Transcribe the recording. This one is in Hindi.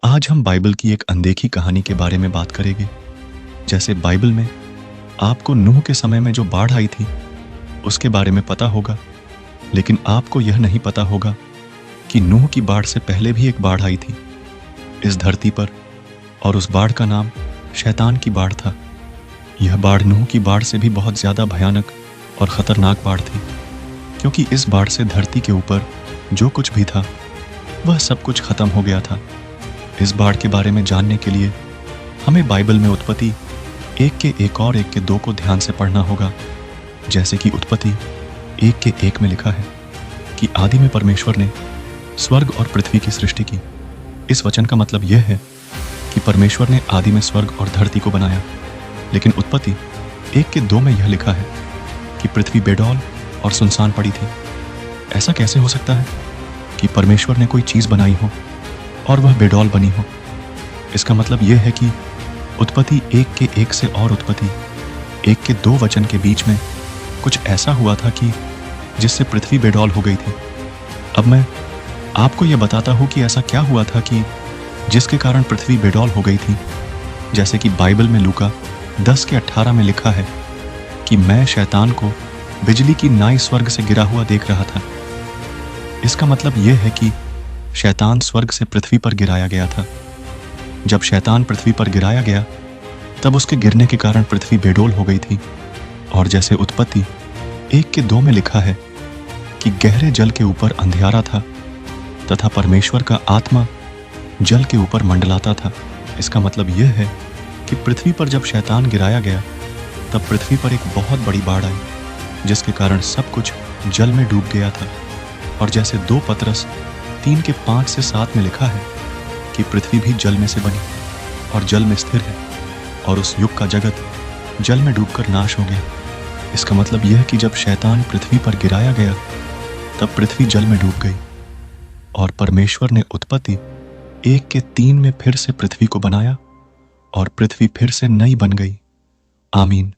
आज हम बाइबल की एक अनदेखी कहानी के बारे में बात करेंगे। जैसे बाइबल में आपको नूह के समय में जो बाढ़ आई थी उसके बारे में पता होगा, लेकिन आपको यह नहीं पता होगा कि नूह की बाढ़ से पहले भी एक बाढ़ आई थी इस धरती पर, और उस बाढ़ का नाम शैतान की बाढ़ था। यह बाढ़ नूह की बाढ़ से भी बहुत ज़्यादा भयानक और ख़तरनाक बाढ़ थी, क्योंकि इस बाढ़ से धरती के ऊपर जो कुछ भी था वह सब कुछ ख़त्म हो गया था। इस बाढ़ के बारे में जानने के लिए हमें बाइबल में उत्पत्ति 1 और 1 को ध्यान से पढ़ना होगा। जैसे कि उत्पत्ति 1 में लिखा है कि आदि में परमेश्वर ने स्वर्ग और पृथ्वी की सृष्टि की। इस वचन का मतलब यह है कि परमेश्वर ने आदि में स्वर्ग और धरती को बनाया, लेकिन उत्पत्ति 1 में यह लिखा है कि पृथ्वी बेडौल और सुनसान पड़ी थी। ऐसा कैसे हो सकता है कि परमेश्वर ने कोई चीज़ बनाई हो और वह बेडौल बनी हो? इसका मतलब यह है कि उत्पत्ति 1 से और उत्पत्ति 1 वचन के बीच में कुछ ऐसा हुआ था कि जिससे पृथ्वी बेडौल हो गई थी। अब मैं आपको यह बताता हूँ कि ऐसा क्या हुआ था कि जिसके कारण पृथ्वी बेडौल हो गई थी। जैसे कि बाइबल में लूका 10:18 में लिखा है कि मैं शैतान को बिजली की नाई स्वर्ग से गिरा हुआ देख रहा था। इसका मतलब यह है कि शैतान स्वर्ग से पृथ्वी पर गिराया गया था। जब शैतान पृथ्वी पर गिराया गया तब उसके गिरने के कारण पृथ्वी बेडौल हो गई थी। और जैसे उत्पत्ति 1 में लिखा है कि गहरे जल के ऊपर अंधियारा था तथा परमेश्वर का आत्मा जल के ऊपर मंडलाता था। इसका मतलब यह है कि पृथ्वी पर जब शैतान गिराया गया तब पृथ्वी पर एक बहुत बड़ी बाढ़ आई, जिसके कारण सब कुछ जल में डूब गया था। और जैसे 2 पतरस 3:5-7 में लिखा है कि पृथ्वी भी जल में से बनी और जल में स्थिर है, और उस युग का जगत जल में डूबकर नाश हो गया। इसका मतलब यह है कि जब शैतान पृथ्वी पर गिराया गया तब पृथ्वी जल में डूब गई, और परमेश्वर ने उत्पत्ति 1:3 में फिर से पृथ्वी को बनाया और पृथ्वी फिर से नई बन गई। आमीन।